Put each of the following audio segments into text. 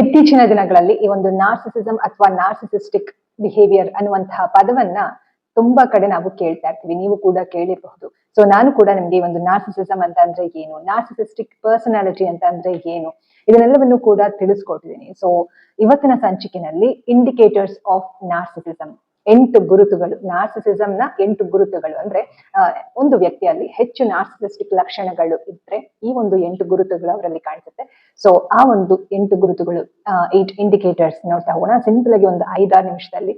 ಇತ್ತೀಚಿನ ದಿನಗಳಲ್ಲಿ ಈ ಒಂದು ನಾರ್ಸಿಸಿಸಂ ಅಥವಾ ನಾರ್ಸಿಸಿಸ್ಟಿಕ್ ಬಿಹೇವಿಯರ್ ಅನ್ನುವಂತಹ ಪದವನ್ನ ತುಂಬಾ ಕಡೆ ನಾವು ಕೇಳ್ತಾ ಇರ್ತೀವಿ. ನೀವು ಕೂಡ ಕೇಳಿರಬಹುದು. ಸೊ ನಾನು ಕೂಡ ನಿಮ್ಗೆ ಒಂದು ನಾರ್ಸಿಸಿಸಂ ಅಂತ ಅಂದ್ರೆ ಏನು, ನಾರ್ಸಿಸಿಸ್ಟಿಕ್ ಪರ್ಸನಾಲಿಟಿ ಅಂತ ಅಂದ್ರೆ ಏನು, ಇದನ್ನೆಲ್ಲವನ್ನು ಕೂಡ ತಿಳಿಸ್ಕೊಟ್ಟಿದ್ದೀನಿ. ಸೊ ಇವತ್ತಿನ ಸಂಚಿಕೆನಲ್ಲಿ ಇಂಡಿಕೇಟರ್ಸ್ ಆಫ್ ನಾರ್ಸಿಸಿಸಂ, 8 ಗುರುತುಗಳು, ನಾರ್ಸಿಸಿಸಂ ನ 8 ಗುರುತುಗಳು. ಅಂದ್ರೆ ಒಂದು ವ್ಯಕ್ತಿಯಲ್ಲಿ ಹೆಚ್ಚು ನಾರ್ಸಿಸಿಸ್ಟಿಕ್ ಲಕ್ಷಣಗಳು ಇದ್ರೆ ಈ ಒಂದು 8 ಗುರುತುಗಳು ಅವರಲ್ಲಿ ಕಾಣಿಸುತ್ತೆ. ಸೊ ಆ ಒಂದು 8 ಗುರುತುಗಳು, 8 ಇಂಡಿಕೇಟರ್ಸ್ ನೋಡ್ತಾ ಹೋಗೋಣ. ಸಿಂಪಲ್ ಆಗಿ ಒಂದು 5-6 ನಿಮಿಷದಲ್ಲಿ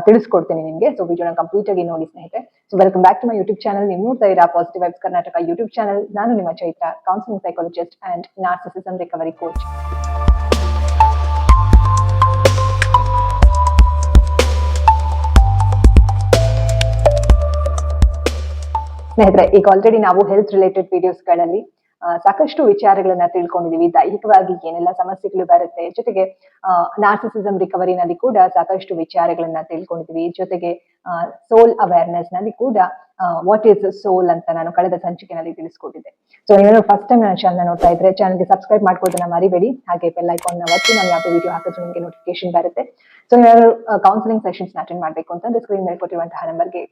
ತಿಳಿಸ್ಕೊಡ್ತೀನಿ ನಿಮ್ಗೆ. ಸೊ ವಿಡಿಯೋನ ಕಂಪ್ಲೀಟ್ ಆಗಿ ನೋಡಿ ಸ್ನೇಹಿತರೆ. So welcome back to my YouTube channel. ನೀವು ನೋಡ್ತಾ ಇರಾ positive vibes Karnataka YouTube channel. ನಾನು ನಿಮ್ಮ Chaitra, counselling psychologist and narcissism recovery coach. ಸ್ನೇಹಿತರೆ, ಈಗ ಆಲ್ರೆಡಿ ನಾವು ಹೆಲ್ತ್ ರಿಲೇಟೆಡ್ ವಿಡಿಯೋಸ್ ಗಳಲ್ಲಿ ಸಾಕಷ್ಟು ವಿಚಾರಗಳನ್ನ ತಿಳ್ಕೊಂಡಿದೀವಿ. ದೈಹಿಕವಾಗಿ ಏನೆಲ್ಲ ಸಮಸ್ಯೆಗಳು ಬರುತ್ತೆ, ಜೊತೆಗೆ ನಾರ್ಸಿಸಿಸಂ ರಿಕವರಿನಲ್ಲಿ ಕೂಡ ಸಾಕಷ್ಟು ವಿಚಾರಗಳನ್ನ ತಿಳ್ಕೊಂಡಿದೀವಿ. ಜೊತೆಗೆ ಸೋಲ್ ಅವೇರ್ನೆಸ್ ನಲ್ಲಿ ಕೂಡ ವಾಟ್ ಈಸ್ ಸೋಲ್ ಅಂತ ನಾನು ಕಳೆದ ಸಂಚಿಕೆನಲ್ಲಿ ತಿಳಿಸ್ಕೊಟ್ಟಿದ್ದೆ. ಸೊ ನೀವೇನಾದ್ರು ಫಸ್ಟ್ ಟೈಮ್ ನನ್ನ ಚಾನಲ್ ನೋಡ್ತಾ ಇದ್ರೆ ಚಾನಲ್ಗೆ ಸಬ್ಸ್ಕ್ರೈಬ್ ಮಾಡ್ಕೊಳ್ಳೋದನ್ನ ಮರಿಬೇಡಿ. ಹಾಗೆ ಬೆಲ್ ಐಕಾನ್ ನ ಒತ್ತಿ ನಾನು ಯಾವುದೇ ವಿಡಿಯೋ ಹಾಕಿದ್ರು ನಿಮಗೆ ನೋಟಿಫಿಕೇಶನ್ ಬರುತ್ತೆ. ಸೊ ನೀವೇನಾದ್ರು ಕೌನ್ಸಿಲಿಂಗ್ ಸೆಷನ್ಸ್ ಅಟೆಂಡ್ ಮಾಡ್ಬೇಕು ಅಂತಂದ್ರೆ ಸ್ಕ್ರೀನ್ ಮೇಲೆ ಕೊಟ್ಟಿರುವಂತಹ ನಂಬರ್ಗೆ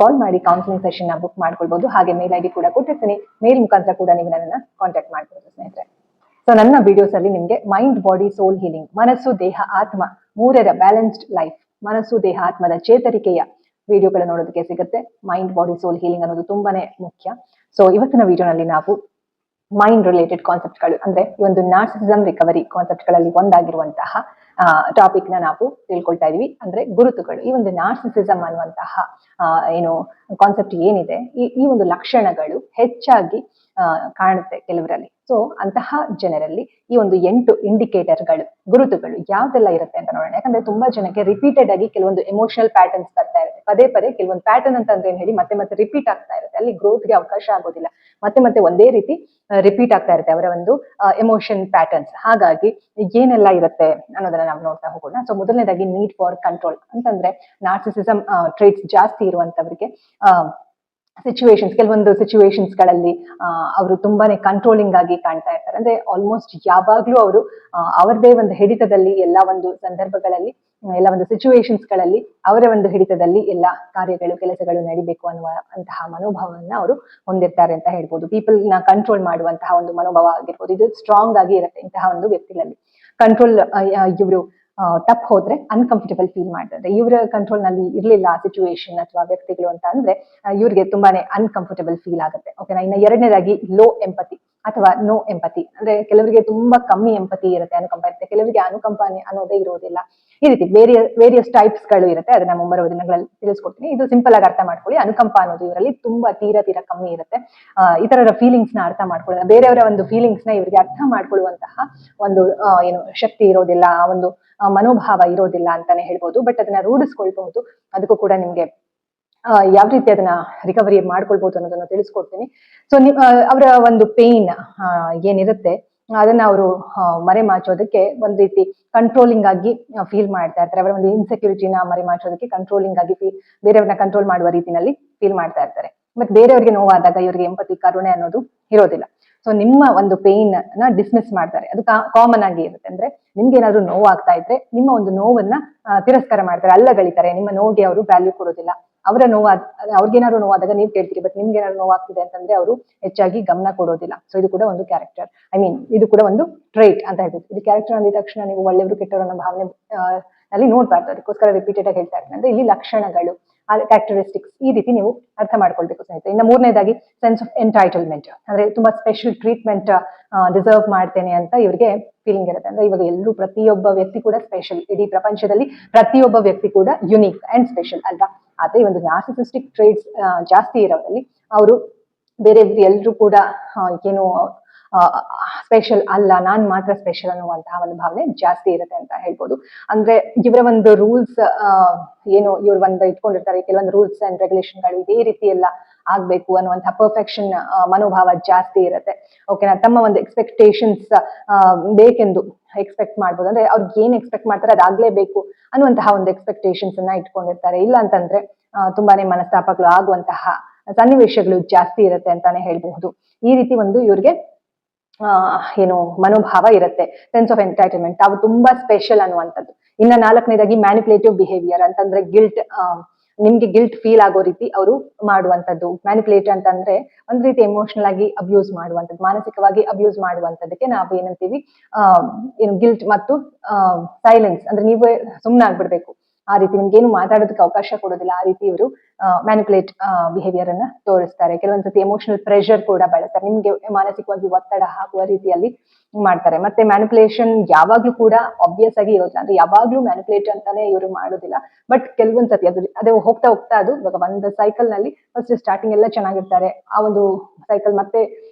ಕಾಲ್ ಮಾಡಿ ಕೌನ್ಸಿಲಿಂಗ್ ಸೆಷನ್ ನ ಬುಕ್ ಮಾಡ್ಕೊಳ್ಬಹುದು. ಹಾಗೆ ಮೇಲ್ ಐಡಿ ಕೂಡ ಕೊಟ್ಟಿರ್ತೀನಿ. ಮೇಲ್ ಮುಖಾಂತರ ಕೂಡ ನೀವು ನನ್ನನ್ನ ಕಾಂಟ್ಯಾಕ್ಟ್ ಮಾಡ್ಬೋದು ಸ್ನೇಹಿತರೆ. ಸೊ ನನ್ನ ವಿಡಿಯೋಸ್ ಅಲ್ಲಿ ನಿಮ್ಗೆ ಮೈಂಡ್, ಬಾಡಿ, ಸೋಲ್ ಹೀಲಿಂಗ್, ಮನಸ್ಸು, ದೇಹ, ಆತ್ಮ ಮೂರರ ಬ್ಯಾಲೆನ್ಸ್ಡ್ ಲೈಫ್, ಮನಸ್ಸು, ದೇಹ, ಆತ್ಮದ ಚೇತರಿಕೆಯ ವಿಡಿಯೋಗಳು ನೋಡೋದಕ್ಕೆ ಸಿಗುತ್ತೆ. ಮೈಂಡ್, ಬಾಡಿ, ಸೋಲ್ ಹೀಲಿಂಗ್ ಅನ್ನೋದು ತುಂಬಾನೇ ಮುಖ್ಯ. ಸೊ ಇವತ್ತಿನ ವಿಡಿಯೋನಲ್ಲಿ ನಾವು ಮೈಂಡ್ ರಿಲೇಟೆಡ್ ಕಾನ್ಸೆಪ್ಟ್ಗಳು, ಅಂದ್ರೆ ಈ ಒಂದು ನಾರ್ಸಿಸಿಸಂ ರಿಕವರಿ ಕಾನ್ಸೆಪ್ಟ್ ಗಳಲ್ಲಿ ಒಂದಾಗಿರುವಂತಹ ಟಾಪಿಕ್ ನ ನಾವು ತಿಳ್ಕೊಳ್ತಾ ಇದೀವಿ. ಅಂದ್ರೆ ಗುರುತುಗಳು. ಈ ಒಂದು ನಾರ್ಸಿಸಿಸಂ ಅನ್ನುವಂತಹ ಏನು ಕಾನ್ಸೆಪ್ಟ್ ಏನಿದೆ, ಈ ಒಂದು ಲಕ್ಷಣಗಳು ಹೆಚ್ಚಾಗಿ ಕಾಣುತ್ತೆ ಕೆಲವರಲ್ಲಿ. ಸೊ ಅಂತಹ ಜನರಲ್ಲಿ ಈ ಒಂದು 8 ಇಂಡಿಕೇಟರ್ಗಳು, ಗುರುತುಗಳು ಯಾವ್ದೆಲ್ಲ ಇರುತ್ತೆ ಅಂತ ನೋಡೋಣ. ಯಾಕಂದ್ರೆ ತುಂಬಾ ಜನಕ್ಕೆ ರಿಪೀಟೆಡ್ ಆಗಿ ಕೆಲವೊಂದು ಎಮೋಷನಲ್ ಪ್ಯಾಟರ್ನ್ಸ್ ಬರ್ತಾ ಇರುತ್ತೆ. ಪದೇ ಪದೇ ಕೆಲವೊಂದು ಪ್ಯಾಟರ್ನ್ ಅಂತ ಅಂದ್ರೆ ಏನ್ ಹೇಳಿ ಮತ್ತೆ ಮತ್ತೆ ರಿಪೀಟ್ ಆಗ್ತಾ ಇರುತ್ತೆ. ಅಲ್ಲಿ ಗ್ರೋತ್ಗೆ ಅವಕಾಶ ಆಗೋದಿಲ್ಲ. ಮತ್ತೆ ಮತ್ತೆ ಒಂದೇ ರೀತಿ ರಿಪೀಟ್ ಆಗ್ತಾ ಇರುತ್ತೆ ಅವರ ಒಂದು ಎಮೋಷನ್ ಪ್ಯಾಟರ್ನ್ಸ್. ಹಾಗಾಗಿ ಏನೆಲ್ಲ ಇರುತ್ತೆ ಅನ್ನೋದನ್ನ ನಾವು ನೋಡ್ತಾ ಹೋಗೋಣ. ಸೊ ಮೊದಲನೇದಾಗಿ ನೀಡ್ ಫಾರ್ ಕಂಟ್ರೋಲ್ ಅಂತಂದ್ರೆ ನಾರ್ಸಿಸಿಸಂ ಟ್ರೇಟ್ಸ್ ಜಾಸ್ತಿ ಇರುವಂತವರಿಗೆ ಸಿಚುವೇಶನ್ಸ್, ಕೆಲವೊಂದು ಸಿಚುವೇಶನ್ಸ್ ಗಳಲ್ಲಿ ಅವರು ತುಂಬಾನೇ ಕಂಟ್ರೋಲಿಂಗ್ ಆಗಿ ಕಾಣ್ತಾ ಇರ್ತಾರೆ. ಅಂದ್ರೆ ಆಲ್ಮೋಸ್ಟ್ ಯಾವಾಗ್ಲೂ ಅವರು ಅವರದೇ ಒಂದು ಹಿಡಿತದಲ್ಲಿ ಎಲ್ಲ ಒಂದು ಸಂದರ್ಭಗಳಲ್ಲಿ, ಎಲ್ಲ ಒಂದು ಸಿಚುವೇಶನ್ಸ್ ಗಳಲ್ಲಿ ಅವರ ಒಂದು ಹಿಡಿತದಲ್ಲಿ ಎಲ್ಲ ಕಾರ್ಯಗಳು, ಕೆಲಸಗಳು ನಡಿಬೇಕು ಅನ್ನುವ ಅಂತಹ ಮನೋಭಾವವನ್ನ ಅವರು ಹೊಂದಿರ್ತಾರೆ ಅಂತ ಹೇಳ್ಬೋದು. ಪೀಪಲ್ ನ ಕಂಟ್ರೋಲ್ ಮಾಡುವಂತಹ ಒಂದು ಮನೋಭಾವ ಆಗಿರ್ಬೋದು, ಇದು ಸ್ಟ್ರಾಂಗ್ ಆಗಿ ಇರುತ್ತೆ ಇಂತಹ ಒಂದು ವ್ಯಕ್ತಿಗಳಲ್ಲಿ. ಕಂಟ್ರೋಲ್ ಇವರು ತಪ್ಪು ಹೋದ್ರೆ ಅನ್ಕಂಫರ್ಟಬಲ್ ಫೀಲ್ ಮಾಡ್ತಾರೆ. ಇವರ ಕಂಟ್ರೋಲ್ ನಲ್ಲಿ ಇರ್ಲಿಲ್ಲ ಸಿಚುವೇಶನ್ ಅಥವಾ ವ್ಯಕ್ತಿಗಳು ಅಂತ ಅಂದ್ರೆ ಇವ್ರಿಗೆ ತುಂಬಾನೇ ಅನ್ಕಂಫರ್ಟಬಲ್ ಫೀಲ್ ಆಗುತ್ತೆ. ಓಕೆನಾ. ಇನ್ನು ಎರಡನೇದಾಗಿ ಲೋ ಎಂಪತಿ ಅಥವಾ ನೋ ಎಂಪತಿ. ಅಂದ್ರೆ ಕೆಲವರಿಗೆ ತುಂಬಾ ಕಮ್ಮಿ ಎಂಪತಿ ಇರುತ್ತೆ, ಅನುಕಂಪ ಇರುತ್ತೆ. ಕೆಲವರಿಗೆ ಅನುಕಂಪ ಅನ್ನೋದೇ ಇರೋದಿಲ್ಲ. ಈ ರೀತಿ ವೇರಿಯಸ್ ಟೈಪ್ಸ್ ಗಳು ಇರುತ್ತೆ. ಅದನ್ನ ಮುಂಬರುವ ದಿನಗಳಲ್ಲಿ ತಿಳಿಸ್ಕೊಡ್ತೀನಿ. ಇದು ಸಿಂಪಲ್ ಆಗಿ ಅರ್ಥ ಮಾಡ್ಕೊಳ್ಳಿ. ಅನುಕಂಪ ಅನ್ನೋದು ಇವರಲ್ಲಿ ತುಂಬಾ ತೀರಾ ಕಮ್ಮಿ ಇರುತ್ತೆ. ಇತರರ ಫೀಲಿಂಗ್ಸ್ ನ ಅರ್ಥ ಮಾಡ್ಕೊಳ್ಳೋದು, ಬೇರೆಯವರ ಒಂದು ಫೀಲಿಂಗ್ಸ್ ನ ಇವರಿಗೆ ಅರ್ಥ ಮಾಡ್ಕೊಳ್ಳುವಂತಹ ಒಂದು ಏನು ಶಕ್ತಿ ಇರೋದಿಲ್ಲ, ಆ ಒಂದು ಮನೋಭಾವ ಇರೋದಿಲ್ಲ ಅಂತಾನೆ ಹೇಳ್ಬೋದು. ಬಟ್ ಅದನ್ನ ರೂಢಿಸ್ಕೊಳ್ಬಹುದು. ಅದಕ್ಕೂ ಕೂಡ ನಿಮ್ಗೆ ಯಾವ ರೀತಿ ಅದನ್ನ ರಿಕವರಿ ಮಾಡ್ಕೊಳ್ಬಹುದು ಅನ್ನೋದನ್ನ ತಿಳಿಸ್ಕೊಡ್ತೀನಿ. ಸೊ ಅವರ ಒಂದು ಪೇನ್ ಏನಿರುತ್ತೆ ಅದನ್ನ ಅವರು ಮರೆಮಾಚೋದಕ್ಕೆ ಒಂದ್ ರೀತಿ ಕಂಟ್ರೋಲಿಂಗ್ ಆಗಿ ಫೀಲ್ ಮಾಡ್ತಾ ಇರ್ತಾರೆ. ಅವರ ಒಂದು ಇನ್ಸೆಕ್ಯೂರಿಟಿನ ಮರೆಮಾಚೋದಕ್ಕೆ ಕಂಟ್ರೋಲಿಂಗ್ ಆಗಿ ಬೇರೆಯವ್ರನ್ನ ಕಂಟ್ರೋಲ್ ಮಾಡುವ ರೀತಿನಲ್ಲಿ ಫೀಲ್ ಮಾಡ್ತಾ ಇರ್ತಾರೆ. ಬಟ್ ಬೇರೆಯವ್ರಿಗೆ ನೋವಾದಾಗ ಇವರಿಗೆ ಎಂಪತಿ, ಕರುಣೆ ಅನ್ನೋದು ಇರೋದಿಲ್ಲ. ಸೊ ನಿಮ್ಮ ಒಂದು ಪೇನ್ ನ ಡಿಸ್ಮಿಸ್ ಮಾಡ್ತಾರೆ. ಅದು ಕಾಮನ್ ಆಗಿ ಇರುತ್ತೆ. ಅಂದ್ರೆ ನಿಮ್ಗೆ ಏನಾದ್ರು ನೋವಾಗ್ತಾ ಇದ್ರೆ ನಿಮ್ಮ ಒಂದು ನೋವನ್ನ ತಿರಸ್ಕಾರ ಮಾಡ್ತಾರೆ, ಅಲ್ಲಗಳಿತಾರೆ. ನಿಮ್ಮ ನೋವಿಗೆ ಅವರು ವ್ಯಾಲ್ಯೂ ಕೊಡೋದಿಲ್ಲ. ಅವರ ಅವ್ರಿಗೇನಾದ್ರು ನೋವಾದಾಗ ನೀವು ಕೇಳ್ತೀರಿ, ಬಟ್ ನಿಮ್ಗೆ ಏನಾದ್ರು ನೋವಾಗ್ತಿದೆ ಅಂತಂದ್ರೆ ಅವರು ಹೆಚ್ಚಾಗಿ ಗಮನ ಕೊಡೋದಿಲ್ಲ. ಸೊ ಇದು ಕೂಡ ಒಂದು ಕ್ಯಾರೆಕ್ಟರ್, ಇದು ಕೂಡ ಒಂದು ಟ್ರೇಟ್ ಅಂತ ಹೇಳ್ಬೋದು. ಇದು ಕ್ಯಾರೆಕ್ಟರ್ ಅಂದಿದ ತಕ್ಷಣ ನೀವು ಒಳ್ಳೆಯವರು ಕೆಟ್ಟವರು ಅನ್ನೋ ಭಾವನೆ ಅಲ್ಲಿ ನೋಡ್ಬಾರ್ದು. ಅದಕ್ಕೋಸ್ಕರ ರಿಪೀಟೆಡ್ ಆಗಿ ಹೇಳ್ತಾ ಇರ್ತೀನಿ. ಅಂದ್ರೆ ಇಲ್ಲಿ ಲಕ್ಷಣಗಳು, ಕ್ಯಾರೆಕ್ಟರಿಸ್ಟಿಕ್ಸ್ ಈ ರೀತಿ ನೀವು ಅರ್ಥ ಮಾಡ್ಕೊಳ್ಬೇಕು ಸ್ನೇಹಿತರೆ. ಇನ್ನು ಮೂರನೇದಾಗಿ ಸೆನ್ಸ್ ಆಫ್ ಎಂಟೈಟಲ್ಮೆಂಟ್. ಅಂದ್ರೆ ತುಂಬಾ ಸ್ಪೆಷಲ್ ಟ್ರೀಟ್ಮೆಂಟ್ ಡಿಸರ್ವ್ ಮಾಡ್ತೇನೆ ಅಂತ ಇವರಿಗೆ ಫೀಲಿಂಗ್ ಇರುತ್ತೆ. ಅಂದ್ರೆ ಇವಾಗ ಎಲ್ಲರೂ, ಪ್ರತಿಯೊಬ್ಬ ವ್ಯಕ್ತಿ ಕೂಡ ಸ್ಪೆಷಲ್. ಇಡೀ ಪ್ರಪಂಚದಲ್ಲಿ ಪ್ರತಿಯೊಬ್ಬ ವ್ಯಕ್ತಿ ಕೂಡ ಯುನೀಕ್ ಅಂಡ್ ಸ್ಪೆಷಲ್ ಅಲ್ವಾ. ಆದ್ರೆ ಈ ಒಂದು ನಾರ್ಸಿಸಿಸ್ಟಿಕ್ ಟ್ರೇಟ್ಸ್ ಜಾಸ್ತಿ ಇರೋದ್ರಲ್ಲಿ ಅವರು ಬೇರೆ ಎಲ್ಲರೂ ಕೂಡ ಏನು ಸ್ಪೆಷಲ್ ಅಲ್ಲ, ನಾನ್ ಮಾತ್ರ ಸ್ಪೆಷಲ್ ಅನ್ನುವಂತಹ ಒಂದು ಭಾವನೆ ಜಾಸ್ತಿ ಇರುತ್ತೆ ಅಂತ ಹೇಳ್ಬೋದು. ಅಂದ್ರೆ ಇವರ ಒಂದು ರೂಲ್ಸ್ ಏನು ಇವ್ರು ಒಂದು ಇಟ್ಕೊಂಡಿರ್ತಾರೆ, ಕೆಲವೊಂದು ರೂಲ್ಸ್ ಅಂಡ್ ರೆಗ್ಯುಲೇಷನ್ ಗಳು ಇದೇ ರೀತಿ ಎಲ್ಲ ಆಗ್ಬೇಕು ಅನ್ನುವಂತಹ ಪರ್ಫೆಕ್ಷನ್ ಮನೋಭಾವ ಜಾಸ್ತಿ ಇರುತ್ತೆ. ಓಕೆನಾ. ತಮ್ಮ ಒಂದು ಎಕ್ಸ್ಪೆಕ್ಟೇಷನ್ಸ್ ಬೇಕೆಂದು ಎಕ್ಸ್ಪೆಕ್ಟ್ ಮಾಡ್ಬೋದು. ಅಂದ್ರೆ ಅವ್ರಿಗೆ ಏನ್ ಎಕ್ಸ್ಪೆಕ್ಟ್ ಮಾಡ್ತಾರೆ ಅದಾಗ್ಲೇಬೇಕು ಅನ್ನುವಂತಹ ಒಂದು ಎಕ್ಸ್ಪೆಕ್ಟೇಷನ್ಸ್ ಅನ್ನ ಇಟ್ಕೊಂಡಿರ್ತಾರೆ. ಇಲ್ಲ ಅಂತಂದ್ರೆ ತುಂಬಾನೇ ಮನಸ್ತಾಪಗಳು ಆಗುವಂತಹ ಸನ್ನಿವೇಶಗಳು ಜಾಸ್ತಿ ಇರುತ್ತೆ ಅಂತಾನೆ ಹೇಳ್ಬಹುದು. ಈ ರೀತಿ ಒಂದು ಇವ್ರಿಗೆ ಏನು ಮನೋಭಾವ ಇರುತ್ತೆ, ಸೆನ್ಸ್ ಆಫ್ ಎಂಟರ್ಟೈನ್ಮೆಂಟ್, ತಾವು ತುಂಬಾ ಸ್ಪೆಷಲ್ ಅನ್ನುವಂಥದ್ದು. ಇನ್ನ ನಾಲ್ಕನೇದಾಗಿ ಮ್ಯಾನಿಪುಲೇಟಿವ್ ಬಿಹೇವಿಯರ್ ಅಂತಂದ್ರೆ ಗಿಲ್ಟ್, ನಿಮ್ಗೆ ಗಿಲ್ಟ್ ಫೀಲ್ ಆಗೋ ರೀತಿ ಅವರು ಮಾಡುವಂತದ್ದು. ಮ್ಯಾನಿಪುಲೇಟ್ ಅಂತಂದ್ರೆ ಒಂದ್ ರೀತಿ ಎಮೋಷನಲ್ ಆಗಿ ಅಬ್ಯೂಸ್ ಮಾಡುವಂಥದ್ದು, ಮಾನಸಿಕವಾಗಿ ಅಬ್ಯೂಸ್ ಮಾಡುವಂತದಕ್ಕೆ ನಾವು ಏನಂತೀವಿ, ಏನು ಗಿಲ್ಟ್ ಮತ್ತು ಸೈಲೆನ್ಸ್ ಅಂದ್ರೆ ನೀವೇ ಸುಮ್ಮನೆ ಆಗ್ಬಿಡ್ಬೇಕು, ಆ ರೀತಿ ನಿಮ್ಗೇನು ಮಾತಾಡೋದಕ್ಕೆ ಅವಕಾಶ ಕೊಡೋದಿಲ್ಲ, ಆ ರೀತಿ ಇವರು ಮ್ಯಾನಿಪುಲೇಟ್ ಬಿಹೇವಿಯರ್ ಅನ್ನ ತೋರಿಸ್ತಾರೆ. ಕೆಲವೊಂದ್ಸತಿ ಎಮೋಷನಲ್ ಪ್ರೆಷರ್ ಕೂಡ ಬಳಸ್ತಾರೆ, ನಿಮ್ಗೆ ಮಾನಸಿಕವಾಗಿ ಒತ್ತಡ ಹಾಕುವ ರೀತಿಯಲ್ಲಿ ಮಾಡ್ತಾರೆ. ಮತ್ತೆ ಮ್ಯಾನಿಪುಲೇಷನ್ ಯಾವಾಗ್ಲೂ ಕೂಡ ಆಬ್ವಿಯಸ್ ಆಗಿ ಇರೋದಿಲ್ಲ, ಅಂದ್ರೆ ಯಾವಾಗ್ಲೂ ಮ್ಯಾನಿಪುಲೇಟ್ ಅಂತಾನೆ ಇವರು ಮಾಡೋದಿಲ್ಲ. ಬಟ್ ಕೆಲವೊಂದ್ಸತಿ ಅದು ಹೋಗ್ತಾ ಹೋಗ್ತಾ ಅದು ಇವಾಗ ಒಂದು ಸೈಕಲ್ ನಲ್ಲಿ ಫಸ್ಟ್ ಸ್ಟಾರ್ಟಿಂಗ್ ಎಲ್ಲ ಚೆನ್ನಾಗಿರ್ತಾರೆ, ಆ ಒಂದು ಸೈಕಲ್ ಮತ್ತೆ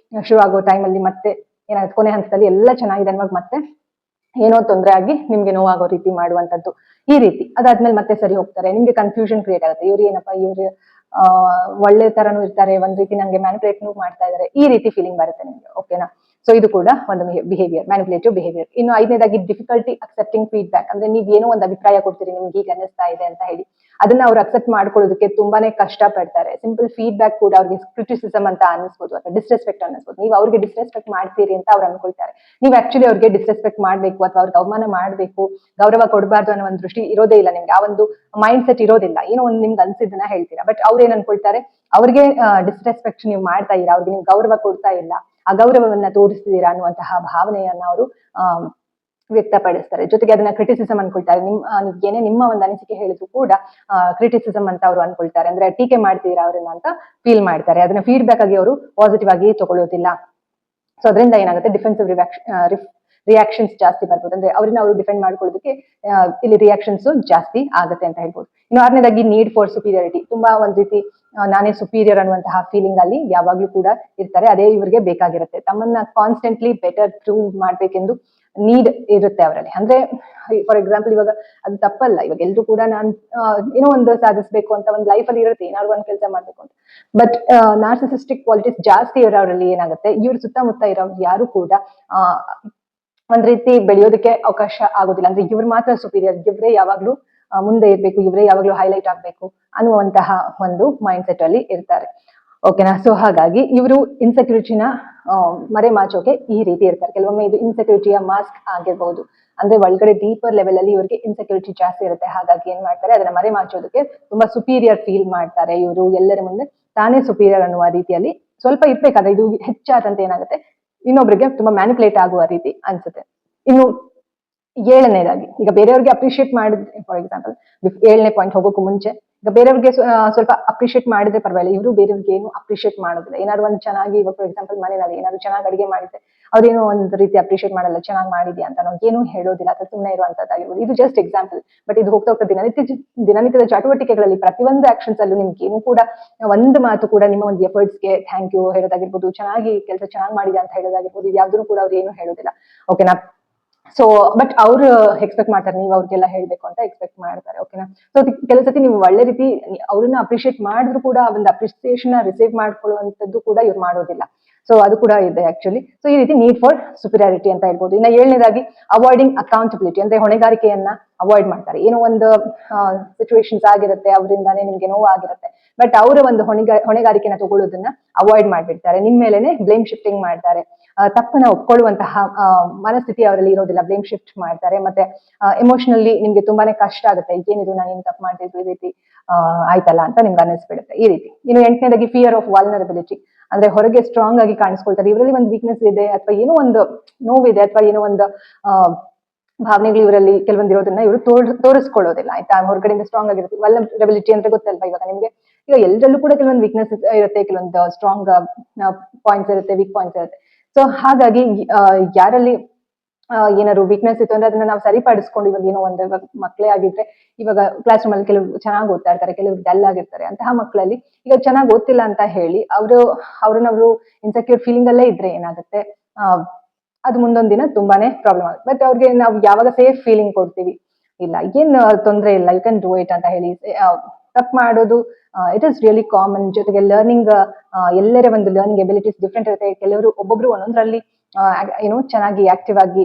ಶುರು ಆಗೋ ಟೈಮಲ್ಲಿ ಮತ್ತೆ ಏನಾಗುತ್ತೆ, ಕೊನೆ ಹಂತದಲ್ಲಿ ಎಲ್ಲ ಚೆನ್ನಾಗಿದೆ ಅನ್ನುವಾಗ ಮತ್ತೆ ಏನೋ ತೊಂದರೆ ಆಗಿ ನಿಮ್ಗೆ ನೋವಾಗೋ ರೀತಿ ಮಾಡುವಂತದ್ದು, ಈ ರೀತಿ. ಅದಾದ್ಮೇಲೆ ಮತ್ತೆ ಸರಿ ಹೋಗ್ತಾರೆ, ನಿಮ್ಗೆ ಕನ್ಫ್ಯೂಷನ್ ಕ್ರಿಯೇಟ್ ಆಗುತ್ತೆ, ಇವ್ರು ಏನಪ್ಪಾ ಇವ್ರು ಒಳ್ಳೆ ತರನು ಇರ್ತಾರೆ, ಒಂದ್ ರೀತಿ ನಂಗೆ ಮ್ಯಾನಿಪುಲೇಟ್ ಮಾಡ್ತಾ ಇದಾರೆ, ಈ ರೀತಿ ಫೀಲಿಂಗ್ ಬರುತ್ತೆ ನಿಮ್ಗೆ. ಓಕೆನಾ? ಸೊ ಇದು ಕೂಡ ಒಂದು ಬಿಹೇವಿಯರ್, ಮ್ಯಾನಿಪುಲೇಟಿವ್ ಬಿಹೇವಿಯರ್. ಇನ್ನು ಐದನೇದಾಗಿ ಡಿಫಿಕಲ್ಟಿ ಅಕ್ಸೆಪ್ಟಿಂಗ್ ಫೀಡ್ಬ್ಯಾಕ್, ಅಂದ್ರೆ ನೀವ್ ಏನೋ ಒಂದು ಅಭಿಪ್ರಾಯ ಕೊಡ್ತೀರಿ, ನಿಮ್ಗೆ ಈಗ ಅನ್ನಿಸ್ತಾ ಇದೆ ಅಂತ ಹೇಳಿ, ಅದನ್ನ ಅವ್ರು ಅಕ್ಸೆಪ್ಟ್ ಮಾಡ್ಕೊಳ್ಳೋದಕ್ಕೆ ತುಂಬಾನೇ ಕಷ್ಟ ಪಡ್ತಾರೆ. ಸಿಂಪಲ್ ಫೀಡ್ಬ್ಯಾಕ್ ಕೂಡ ಅವ್ರಿಗೆ ಕ್ರಿಟಿಸಿಸಮ್ ಅಂತ ಅನಿಸ್ಬೋದು, ಅಥವಾ ಡಿಸ್ರೆಸ್ಪೆಕ್ಟ್ ಅನ್ನಿಸ್ಬೋದು. ನೀವು ಅವ್ರಿಗೆ ಡಿಸ್ರೆಸ್ಪೆಕ್ಟ್ ಮಾಡ್ತೀರಿ ಅಂತ ಅವ್ರು ಅನ್ಕೊಳ್ತಾರೆ, ನೀವು ಆಕ್ಚುಲಿ ಅವ್ರಿಗೆ ಡಿಸ್ರೆಸ್ಪೆಕ್ಟ್ ಮಾಡ್ಬೇಕು ಅಥವಾ ಅವ್ರಿಗೆ ಅವಮಾನ ಮಾಡ್ಬೇಕು, ಗೌರವ ಕೊಡಬಾರ್ದು ಅನ್ನೋ ಒಂದು ದೃಷ್ಟಿ ಇರೋದೇ ಇಲ್ಲ ನಿಮ್ಗೆ, ಆ ಒಂದು ಮೈಂಡ್ ಸೆಟ್ ಇರೋದಿಲ್ಲ. ಏನೋ ಒಂದು ನಿಮ್ಗೆ ಅನ್ಸಿದ್ದನ್ನ ಹೇಳ್ತೀರಾ, ಬಟ್ ಅವ್ರು ಏನ್ ಅನ್ಕೊಳ್ತಾರೆ, ಅವ್ರಿಗೆ ಡಿಸ್ರೆಸ್ಪೆಕ್ಟ್ ನೀವು ಮಾಡ್ತಾ ಇರಾ, ಅವ್ರಿಗೆ ನೀವು ಗೌರವ ಕೊಡ್ತಾ ಇಲ್ಲ, ಅಗೌರವವನ್ನ ತೋರಿಸ್ತಿದ್ದೀರಾ ಅನ್ನುವಂತಹ ಭಾವನೆಯನ್ನ ಅವರು ವ್ಯಕ್ತಪಡಿಸ್ತಾರೆ. ಜೊತೆಗೆ ಅದನ್ನ ಕ್ರಿಟಿಸಿಸಮ್ ಅನ್ಕೊಳ್ತಾರೆ, ಏನೇ ನಿಮ್ಮ ಒಂದು ಅನಿಸಿಕೆ ಹೇಳಿದ್ರು ಕೂಡ ಕ್ರಿಟಿಸಿಸಮ್ ಅಂತ ಅವರು ಅನ್ಕೊಳ್ತಾರೆ, ಅಂದ್ರೆ ಟೀಕೆ ಮಾಡ್ತೀರಾ ಅವ್ರನ್ನ ಅಂತ ಫೀಲ್ ಮಾಡ್ತಾರೆ. ಅದನ್ನ ಫೀಡ್ಬ್ಯಾಕ್ ಆಗಿ ಅವರು ಪಾಸಿಟಿವ್ ಆಗಿ ತಗೊಳ್ಳೋದಿಲ್ಲ. ಸೊ ಅದರಿಂದ ಏನಾಗುತ್ತೆ, ಡಿಫೆನ್ಸಿವ್ ರಿಯಾಕ್ಷನ್ಸ್ ಜಾಸ್ತಿ ಬರ್ಬೋದು, ಅಂದ್ರೆ ಅವ್ರನ್ನ ಅವರು ಡಿಫೆಂಡ್ ಮಾಡ್ಕೊಳ್ಳೋದಕ್ಕೆ ಇಲ್ಲಿ ರಿಯಾಕ್ಷನ್ಸ್ ಜಾಸ್ತಿ ಆಗುತ್ತೆ ಅಂತ ಹೇಳ್ಬೋದು. ಇನ್ನು ಆರನೇದಾಗಿ ನೀಡ್ ಫಾರ್ ಸುಪೀರಿಯರಿಟಿ, ತುಂಬಾ ಒಂದ್ ರೀತಿ ನಾನೇ ಸುಪೀರಿಯರ್ ಅನ್ನುವಂತಹ ಫೀಲಿಂಗ್ ಅಲ್ಲಿ ಯಾವಾಗ್ಲೂ ಕೂಡ ಇರ್ತಾರೆ, ಅದೇ ಇವ್ರಿಗೆ ಬೇಕಾಗಿರುತ್ತೆ. ತಮ್ಮನ್ನ ಕಾನ್ಸ್ಟೆಂಟ್ಲಿ ಬೆಟರ್ ಪ್ರೂವ್ ಮಾಡ್ಬೇಕೆಂದು ನೀಡ್ ಇರುತ್ತೆ ಅವರಲ್ಲಿ. ಅಂದ್ರೆ ಫಾರ್ ಎಕ್ಸಾಂಪಲ್ ಇವಾಗ ಅದು ತಪ್ಪಲ್ಲ, ಇವಾಗ ಎಲ್ರು ಕೂಡ ನಾನ್ ಏನೋ ಒಂದು ಸಾಧಿಸ್ಬೇಕು ಅಂತ ಒಂದು ಲೈಫ್ ಅಲ್ಲಿ ಇರುತ್ತೆ, ಏನಾದ್ರು ಒಂದ್ ಕೆಲಸ ಮಾಡ್ಬೇಕು ಅಂತ. ಬಟ್ ನಾರ್ಸಿಸಿಸ್ಟಿಕ್ ಕ್ವಾಲಿಟೀಸ್ ಜಾಸ್ತಿ ಇರೋರಲ್ಲಿ ಏನಾಗುತ್ತೆ, ಇವ್ರ ಸುತ್ತಮುತ್ತ ಇರೋರು ಯಾರು ಕೂಡ ಒಂದ್ ರೀತಿ ಬೆಳೆಯೋದಕ್ಕೆ ಅವಕಾಶ ಆಗೋದಿಲ್ಲ. ಅಂದ್ರೆ ಇವ್ರು ಮಾತ್ರ ಸುಪೀರಿಯರ್, ಇವ್ರೇ ಯಾವಾಗ್ಲೂ ಮುಂದೆ ಇರ್ಬೇಕು, ಇವ್ರೇ ಯಾವಾಗ್ಲೂ ಹೈಲೈಟ್ ಆಗ್ಬೇಕು ಅನ್ನುವಂತಹ ಒಂದು ಮೈಂಡ್ ಸೆಟ್ ಅಲ್ಲಿ ಇರ್ತಾರೆ. ಓಕೆನಾ? ಸೊ ಹಾಗಾಗಿ ಇವರು ಇನ್ಸೆಕ್ಯೂರಿಟಿನ ಮರೆ ಮಾಚೋಕೆ ಈ ರೀತಿ ಇರ್ತಾರೆ. ಕೆಲವೊಮ್ಮೆ ಇದು ಇನ್ಸೆಕ್ಯೂರಿಟಿಯ ಮಾಸ್ಕ್ ಆಗಿರ್ಬಹುದು, ಅಂದ್ರೆ ಒಳಗಡೆ ಡೀಪರ್ ಲೆವೆಲ್ ಅಲ್ಲಿ ಇವ್ರಿಗೆ ಇನ್ಸೆಕ್ಯೂರಿಟಿ ಜಾಸ್ತಿ ಇರುತ್ತೆ. ಹಾಗಾಗಿ ಏನ್ ಮಾಡ್ತಾರೆ, ಅದನ್ನ ಮರೆ ಮಾಚೋದಕ್ಕೆ ತುಂಬಾ ಸುಪೀರಿಯರ್ ಫೀಲ್ ಮಾಡ್ತಾರೆ. ಇವರು ಎಲ್ಲರ ಮುಂದೆ ತಾನೇ ಸುಪೀರಿಯರ್ ಅನ್ನುವ ರೀತಿಯಲ್ಲಿ ಸ್ವಲ್ಪ ಇರ್ಬೇಕಾದ್ರೆ ಇದು ಹೆಚ್ಚಾದಂತೆ ಏನಾಗುತ್ತೆ, ಇನ್ನೊಬ್ರಿಗೆ ತುಂಬಾ ಮ್ಯಾನಿಪುಲೇಟ್ ಆಗುವ ರೀತಿ ಅನ್ಸುತ್ತೆ. ಇನ್ನು ಏಳನೇದಾಗಿ, ಈಗ ಬೇರೆಯವ್ರಿಗೆ ಅಪ್ರಿಶಿಯೇಟ್ ಮಾಡಿದ್ರೆ, ಫಾರ್ ಎಕ್ಸಾಂಪಲ್ 7ನೇ ಪಾಯಿಂಟ್ ಹೋಗೋಕ್ಕೂ ಮುಂಚೆ, ಈಗ ಬೇರೆಯವ್ರಿಗೆ ಸ್ವಲ್ಪ ಅಪ್ರಿಶಿಯೇಟ್ ಮಾಡಿದ್ರೆ ಪರವಾಗಿಲ್ಲ, ಇವರು ಬೇರೆಯವ್ರಿಗೆ ಏನು ಅಪ್ರಿಶಿಯೇಟ್ ಮಾಡೋದಿಲ್ಲ. ಏನಾದ್ರು ಒಂದು ಚೆನ್ನಾಗಿ, ಇವಾಗ ಫಾರ್ ಎಕ್ಸಾಂಪಲ್ ಮನೆಯಲ್ಲಿ ಏನಾದ್ರು ಚೆನ್ನಾಗಿ ಅಡಿಗೆ ಮಾಡಿದ್ರೆ ಅವ್ರೇನೋ ಒಂದು ರೀತಿ ಅಪ್ರಿಶಿಯೇಟ್ ಮಾಡಲ್ಲ, ಚೆನ್ನಾಗಿ ಮಾಡಿದ್ಯಾ ಅಂತ ನಾವು ಏನು ಹೇಳೋದಿಲ್ಲ, ಅಥವಾ ಸುಮ್ಮನೆ ಇರುವಂತದ್ದಾಗಿರ್ಬೋದು. ಇದು ಜಸ್ಟ್ ಎಕ್ಸಾಂಪಲ್. ಬಟ್ ಇದು ಹೋಗ್ತಾ ಹೋಗ್ತಾ ದಿನನಿತ್ಯದ ಚಟುವಟಿಕೆಗಳಲ್ಲಿ ಪ್ರತಿಯೊಂದು ಆಕ್ಷನ್ಸ್ ಅಲ್ಲೂ ನಿಮ್ಗೆ ಏನು ಕೂಡ ಒಂದು ಮಾತು ಕೂಡ ನಿಮ್ಮ ಒಂದು ಎಫರ್ಟ್ಸ್ಗೆ ಥ್ಯಾಂಕ್ ಯು ಹೇಳೋದಾಗಿರ್ಬೋದು, ಚೆನ್ನಾಗಿ ಕೆಲಸ ಚೆನ್ನಾಗಿ ಮಾಡಿದೆ ಅಂತ ಹೇಳೋದಾಗಿರ್ಬೋದು, ಇದು ಯಾವ್ದನ್ನು ಕೂಡ ಅವ್ರು ಏನು ಹೇಳೋದಿಲ್ಲ. ಓಕೆನಾ? ಸೊ ಬಟ್ ಅವ್ರು ಎಕ್ಸ್ಪೆಕ್ಟ್ ಮಾಡ್ತಾರೆ, ನೀವು ಅವ್ರಿಗೆಲ್ಲ ಹೇಳ್ಬೇಕು ಅಂತ ಎಕ್ಸ್ಪೆಕ್ಟ್ ಮಾಡ್ತಾರೆ. ಓಕೆನಾ? ಸೊ ಕೆಲವು ಸತಿ ನೀವು ಒಳ್ಳೆ ರೀತಿ ಅವ್ರನ್ನ ಅಪ್ರಿಶಿಯೇಟ್ ಮಾಡಿದ್ರು ಕೂಡ ಒಂದು ಅಪ್ರಿಸಿಯೇಷನ್ ರಿಸೀವ್ ಮಾಡ್ಕೊಳ್ಳುವಂಥದ್ದು ಕೂಡ ಇವ್ರು ಮಾಡೋದಿಲ್ಲ. ಸೊ ಅದು ಕೂಡ ಇದೆ ಆಕ್ಚುಲಿ. ಸೊ ಈ ರೀತಿ ನೀಡ್ ಫಾರ್ ಸುಪೀರಿಯಾರಿಟಿ ಅಂತ ಹೇಳ್ಬೋದು. ಇನ್ನು ಏಳನೇದಾಗಿ ಅವಾಯ್ಡಿಂಗ್ ಅಕೌಂಟಬಿಲಿಟಿ, ಅಂದ್ರೆ ಹೊಣೆಗಾರಿಕೆಯನ್ನ ಅವಾಯ್ಡ್ ಮಾಡ್ತಾರೆ. ಏನೋ ಒಂದು ಸಿಚುವೇಶನ್ಸ್ ಆಗಿರುತ್ತೆ, ಅವರಿಂದಾನೇ ನಿಮ್ಗೆ ನೋವು ಆಗಿರುತ್ತೆ, ಬಟ್ ಅವರ ಒಂದು ಹೊಣೆಗಾರಿಕೆನ ತಗೊಳ್ಳೋದನ್ನ ಅವಾಯ್ಡ್ ಮಾಡ್ಬಿಡ್ತಾರೆ. ನಿಮ್ ಮೇಲೆನೆ ಬ್ಲೇಮ್ ಶಿಫ್ಟಿಂಗ್ ಮಾಡ್ತಾರೆ. ತಪ್ಪನ್ನ ಒಪ್ಕೊಳ್ಳುವಂತಹ ಮನಸ್ಥಿತಿ ಅವರಲ್ಲಿ ಇರೋದಿಲ್ಲ, ಬ್ಲೇಮ್ ಶಿಫ್ಟ್ ಮಾಡ್ತಾರೆ. ಮತ್ತೆ ಎಮೋಷನಲಿ ನಿಮ್ಗೆ ತುಂಬಾನೇ ಕಷ್ಟ ಆಗುತ್ತೆ, ಏನಿದು ನಾನು ಏನು ತಪ್ಪು ಮಾಡ್ತಿದ್ರು ಈ ರೀತಿ ಆಯ್ತಲ್ಲ ಅಂತ ನಿಮ್ಗೆ ಅನ್ನಿಸ್ಬಿಡುತ್ತೆ, ಈ ರೀತಿ. ಇನ್ನು ಎಂಟನೇದಾಗಿ ಫಿಯರ್ ಆಫ್ ವಾಲ್ನರಬಿಲಿಟಿ, ಅಂದ್ರೆ ಹೊರಗೆ ಸ್ಟ್ರಾಂಗ್ ಆಗಿ ಕಾಣಿಸ್ಕೊಳ್ತಾರೆ. ಇವರಲ್ಲಿ ಒಂದು ವೀಕ್ನೆಸ್ ಇದೆ, ಅಥವಾ ಏನೋ ಒಂದು ನೋವಿದೆ, ಅಥವಾ ಏನೋ ಒಂದು ಭಾವನೆಗಳು ಇವರಲ್ಲಿ ಕೆಲವೊಂದು ಇರೋದನ್ನ ಇವರು ತೋರಿಸ್ಕೊಳ್ಳೋದಿಲ್ಲ. ಆಯ್ತಾ? ಹೊರಗಡೆಯಿಂದ ಸ್ಟ್ರಾಂಗ್ ಆಗಿರುತ್ತೆ. ವಲ್ನರಬಿಲಿಟಿ ಅಂದ್ರೆ ಗೊತ್ತಲ್ವಾ ಇವಾಗ ನಿಮ್ಗೆ, ಈಗ ಎಲ್ಲರಲ್ಲೂ ಕೂಡ ಕೆಲವೊಂದು ವೀಕ್ನೆಸ್ ಇರುತ್ತೆ, ಕೆಲವೊಂದು ಸ್ಟ್ರಾಂಗ್ ಪಾಯಿಂಟ್ಸ್ ಇರುತ್ತೆ, ವೀಕ್ ಪಾಯಿಂಟ್ಸ್ ಇರುತ್ತೆ. ಸೊ ಹಾಗಾಗಿ ಯಾರಲ್ಲಿ ಏನಾದ್ರು ವೀಕ್ನೆಸ್ ಇತ್ತು ಅಂದ್ರೆ ಅದನ್ನ ನಾವು ಸರಿಪಡಿಸ್ಕೊಂಡು, ಇವಾಗ ಏನೋ ಒಂದು, ಇವಾಗ ಮಕ್ಕಳೇ ಆಗಿದ್ರೆ ಇವಾಗ ಕ್ಲಾಸ್ ರೂಮ್ ಅಲ್ಲಿ ಕೆಲವರು ಚೆನ್ನಾಗಿ ಓದ್ತಾ ಇರ್ತಾರೆ, ಕೆಲವರು ಡಲ್ ಆಗಿರ್ತಾರೆ. ಅಂತಹ ಮಕ್ಕಳಲ್ಲಿ ಈಗ ಚೆನ್ನಾಗಿ ಓದ್ತಿಲ್ಲ ಅಂತ ಹೇಳಿ ಅವ್ರನ್ನವರು ಇನ್ಸೆಕ್ಯೂರ್ ಫೀಲಿಂಗ್ ಅಲ್ಲೇ ಇದ್ರೆ ಏನಾಗುತ್ತೆ, ಅದು ಮುಂದೊಂದ್ ದಿನ ತುಂಬಾನೇ ಪ್ರಾಬ್ಲಮ್ ಆಗುತ್ತೆ. ಬಟ್ ಅವ್ರಿಗೆ ನಾವು ಯಾವಾಗ ಸೇಫ್ ಫೀಲಿಂಗ್ ಕೊಡ್ತೀವಿ, ಇಲ್ಲ ಏನ್ ತೊಂದರೆ ಇಲ್ಲ, ಯು ಕ್ಯಾನ್ ಡೂ ಇಟ್ ಅಂತ ಹೇಳಿ, ತಪ್ಪು ಮಾಡೋದು ಇಟ್ ಇಸ್ ರಿಯಲಿ ಕಾಮನ್. ಜೊತೆಗೆ ಲರ್ನಿಂಗ್, ಎಲ್ಲರ ಒಂದು ಲರ್ನಿಂಗ್ ಎಬಿಲಿಟೀಸ್ ಡಿಫ್ರೆಂಟ್ ಇರುತ್ತೆ. ಕೆಲವರು ಒಬ್ಬೊಬ್ರು ಒಂದೊಂದ್ರಲ್ಲಿ ಏನೋ ಚೆನ್ನಾಗಿ ಆಕ್ಟಿವ್ ಆಗಿ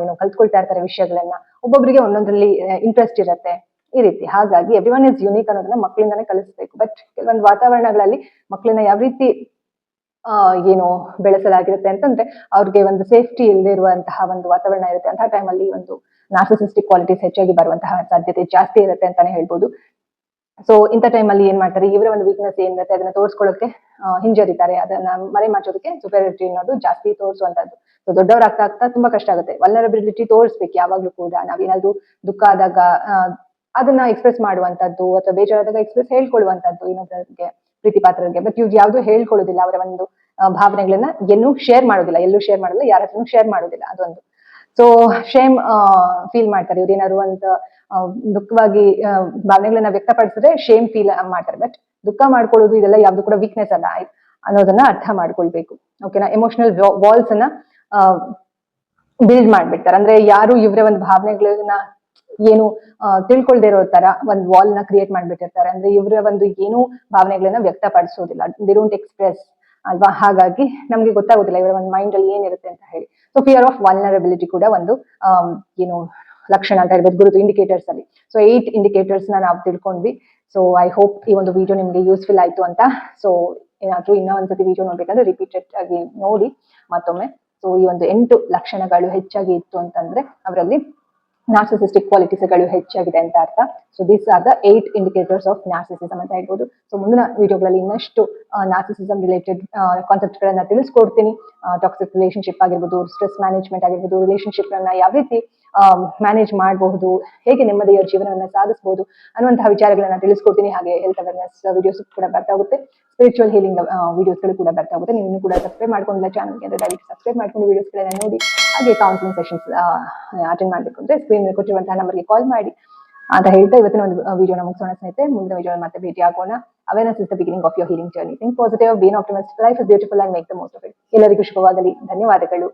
ಏನೋ ಕಲ್ತ್ಕೊಳ್ತಾ ಇರ್ತಾರೆ ವಿಷಯಗಳನ್ನ, ಒಬ್ಬೊಬ್ಬರಿಗೆ ಒಂದೊಂದ್ರಲ್ಲಿ ಇಂಟ್ರೆಸ್ಟ್ ಇರುತ್ತೆ, ಈ ರೀತಿ. ಹಾಗಾಗಿ ಎವ್ರಿವನ್ ಇಸ್ ಯುನೀಕ್ ಅನ್ನೋದನ್ನ ಮಕ್ಕಳಿಂದಾನೇ ಕಲಿಸ್ಬೇಕು. ಬಟ್ ಕೆಲವೊಂದು ವಾತಾವರಣಗಳಲ್ಲಿ ಮಕ್ಕಳನ್ನ ಯಾವ ರೀತಿ ಏನು ಬೆಳೆಸಲಾಗಿರುತ್ತೆ ಅಂತಂದ್ರೆ ಅವ್ರಿಗೆ ಒಂದು ಸೇಫ್ಟಿ ಇಲ್ಲದೆ ಇರುವಂತಹ ಒಂದು ವಾತಾವರಣ ಇರುತ್ತೆ. ಅಂತಹ ಟೈಮಲ್ಲಿ ಒಂದು ನಾರ್ಸಿಸಿಸ್ಟಿಕ್ ಕ್ವಾಲಿಟೀಸ್ ಹೆಚ್ಚಾಗಿ ಬರುವಂತಹ ಸಾಧ್ಯತೆ ಜಾಸ್ತಿ ಇರುತ್ತೆ ಅಂತಾನೆ ಹೇಳ್ಬೋದು. ಸೊ ಇಂಥ ಟೈಮಲ್ಲಿ ಏನ್ ಮಾಡ್ತಾರೆ, ಇವರ ಒಂದು ವೀಕ್ನೆಸ್ ಏನಿರುತ್ತೆ ಅದನ್ನ ತೋರಿಸ್ಕೊಳ್ಳೋಕೆ ಹಿಂಜರಿತಾರೆ, ಅದನ್ನ ಮರೆಮಾಚೋದಕ್ಕೆ ಸುಪೆರಿಯಾರಿಟಿ ಅನ್ನೋದು ಜಾಸ್ತಿ ತೋರಿಸುವಂತದ್ದು. ಸೊ ದೊಡ್ಡವರಾಗ್ತಾ ಆಗ್ತಾ ತುಂಬಾ ಕಷ್ಟ ಆಗುತ್ತೆ. ವಲ್ನರಬಿಲಿಟಿ ತೋರಿಸ್ಬೇಕು ಯಾವಾಗ್ಲೂ ಕೂಡ. ನಾವೇನಾದ್ರೂ ದುಃಖ ಆದಾಗ ಅದನ್ನ ಎಕ್ಸ್ಪ್ರೆಸ್ ಮಾಡುವಂತದ್ದು ಅಥವಾ ಬೇಜಾರಾದಾಗ ಎಕ್ಸ್ಪ್ರೆಸ್ ಹೇಳ್ಕೊಳ್ಳುವಂತದ್ದು ಇನ್ನೊಬ್ಬರಿಗೆ, ಪ್ರೀತಿ ಪಾತ್ರರಿಗೆ. ಬಟ್ ಇವ್ರು ಯಾವ್ದು ಹೇಳ್ಕೊಳ್ಳೋದಿಲ್ಲ, ಅವರ ಒಂದು ಭಾವನೆಗಳನ್ನ ಎಲ್ಲೂ ಶೇರ್ ಮಾಡೋದಿಲ್ಲ, ಯಾರ ಹತ್ರನೂ ಶೇರ್ ಮಾಡೋದಿಲ್ಲ. ಅದೊಂದು. ಸೊ ಶೇಮ್ ಫೀಲ್ ಮಾಡ್ತಾರೆ ಇವ್ರು. ಏನಾದ್ರು ಅಂತ ದುಃಖವಾಗಿ ಭಾವನೆಗಳನ್ನ ವ್ಯಕ್ತಪಡಿಸಿದ್ರೆ ಶೇಮ್ ಫೀಲ್ ಮಾಡ್ತಾರೆ. ಬಟ್ ದುಃಖ ಮಾಡ್ಕೊಳ್ಳೋದು ಇದೆಲ್ಲ ಯಾವ್ದು ಕೂಡ ವೀಕ್ನೆಸ್ ಅಲ್ಲ ಅನ್ನೋದನ್ನ ಅರ್ಥ ಮಾಡ್ಕೊಳ್ಬೇಕು. ಓಕೆನಾ. ಎಮೋಷನಲ್ ವಾಲ್ಸ್ ಅನ್ನ ಬಿಲ್ಡ್ ಮಾಡ್ಬಿಡ್ತಾರೆ. ಅಂದ್ರೆ ಯಾರು ಇವರ ಒಂದು ಭಾವನೆಗಳನ್ನ ಏನು ತಿಳ್ಕೊಳ್ದೇ ಇರೋ ತರ ಒಂದು ವಾಲ್ ನ ಕ್ರಿಯೇಟ್ ಮಾಡ್ಬಿಟ್ಟಿರ್ತಾರೆ. ಅಂದ್ರೆ ಇವರ ಒಂದು ಏನು ಭಾವನೆಗಳನ್ನ ವ್ಯಕ್ತಪಡಿಸೋದಿಲ್ಲ, ದೇ ಡೋಂಟ್ ಎಕ್ಸ್ಪ್ರೆಸ್ ಅಲ್ವಾ. ಹಾಗಾಗಿ ನಮ್ಗೆ ಗೊತ್ತಾಗೋದಿಲ್ಲ ಇವರ ಒಂದು ಮೈಂಡ್ ಅಲ್ಲಿ ಏನಿರುತ್ತೆ ಅಂತ ಹೇಳಿ. ಸೊ ಫಿಯರ್ ಆಫ್ ವಲ್ನರಬಿಲಿಟಿ ಕೂಡ ಒಂದು ಏನು ಲಕ್ಷಣ ಅಂತ ಹೇಳ್ಬೋದು, ಗುರುತು, ಇಂಡಿಕೇಟರ್ಸ್ ಅಲ್ಲಿ. ಸೊ 8 ಇಂಡಿಕೇಟರ್ಸ್ ನಾವು ತಿಳ್ಕೊಂಡ್ವಿ. ಸೊ ಐ ಹೋಪ್ ಈ ಒಂದು ವಿಡಿಯೋ ನಿಮ್ಗೆ ಯೂಸ್ಫುಲ್ ಆಯ್ತು ಅಂತ. ಸೊ ಏನಾದ್ರೂ ಇನ್ನೂ ಒಂದ್ಸತಿ ವಿಡಿಯೋ ನೋಡ್ಬೇಕಂದ್ರೆ ರಿಪೀಟೆಡ್ ಆಗಿ ನೋಡಿ ಮತ್ತೊಮ್ಮೆ. ಸೊ ಈ ಒಂದು 8 ಲಕ್ಷಣಗಳು ಹೆಚ್ಚಾಗಿ ಇತ್ತು ಅಂತಂದ್ರೆ ಅವರಲ್ಲಿ ನಾರ್ಸಿಸಿಸ್ಟಿಕ್ ಕ್ವಾಲಿಟೀಸ್ಗಳು ಹೆಚ್ಚಾಗಿದೆ ಅಂತ ಅರ್ಥ. So this are the 8 indicators of narcissism ಅಂತ ಹೇಳ್ಬೋದು. ಸೊ ಮುಂದಿನ ವಿಡಿಯೋಗಳಲ್ಲಿ ಇನ್ನಷ್ಟು ನಾರ್ಸಿಸಿಸಮ್ ರಿಲೇಟೆಡ್ ಕಾನ್ಸೆಪ್ಟ್ ಗಳನ್ನ ತಿಳಿಸ್ಕೊಡ್ತೀನಿ. ಟಾಕ್ಸಿಕ್ ರಿಲೇಶನ್ಶಿಪ್ ಆಗಿರ್ಬೋದು, ಸ್ಟ್ರೆಸ್ ಮ್ಯಾನೇಜ್ಮೆಂಟ್ ಆಗಿರ್ಬೋದು, ರಿಲೇಶನ್ಶಿಪ್ ಅನ್ನ ಯಾವ ರೀತಿ ಮ್ಯಾನೇಜ್ ಮಾಡಬಹುದು, ಹೇಗೆ ನೆಮ್ಮದಿಯ ಜೀವನವನ್ನ ಸಾಧಿಸಬಹುದು ಅನ್ನುವಂತಹ ವಿಚಾರಗಳನ್ನ ತಿಳಿಸ್ಕೊಡ್ತೀನಿ. ಹಾಗೆ ಹೆಲ್ತ್ ಅವೇರ್ನೆಸ್ ವಿಡಿಯೋಸ್ ಕೂಡ ಬರ್ತಾ ಹೋಗುತ್ತೆ, ಸ್ಪಿರಿಚುವಲ್ ಹೀಲಿಂಗ್ ವಿಡಿಯೋಸ್ಗಳು ಕೂಡ ಬರ್ತಾ ಹೋಗುತ್ತೆ. ನೀವು ಇನ್ನೂ ಕೂಡ ಸಬ್ಸ್ಕ್ರೈಬ್ ಮಾಡ್ಕೊಂಡಿಲ್ಲ ಚಾನಲ್ಗೆ ಅಂದ್ರೆ ದಯವಿಟ್ಟು ಸಬ್ಸ್ಕ್ರೈಬ್ ಮಾಡ್ಕೊಂಡು ವಿಡಿಯೋಸ್ಗಳನ್ನ ನೋಡಿ. ಹಾಗೆ ಕೌನ್ಸಿಲಿಂಗ್ ಸೆಷನ್ಸ್ ಅಟೆಂಡ್ ಮಾಡಬೇಕು ಅಂದ್ರೆ ಸ್ಕ್ರೀನ್ ಮೇಲೆ ಕೊಟ್ಟಿರುವಂತಹ ನಂಬರ್ಗೆ ಕಾಲ್ ಮಾಡಿ ಅಂತ ಹೇಳ್ತಾ ಇವತ್ತಿನ ಒಂದು ವಿಡಿಯೋನ ಮುಗಿಸೋಣ ಸ್ನೇಹಿತರೆ. ಮುಂದಿನ ವಿಡಿಯೋ ಮತ್ತೆ ಭೇಟಿ ಆಗೋಣ. Awareness is the beginning of your healing journey. Think positive, B optimist, life is beautiful and make the most of it. ಎಲ್ಲರಿಗೂ ಶುಭವಾಗಲಿ. ಧನ್ಯವಾದಗಳು.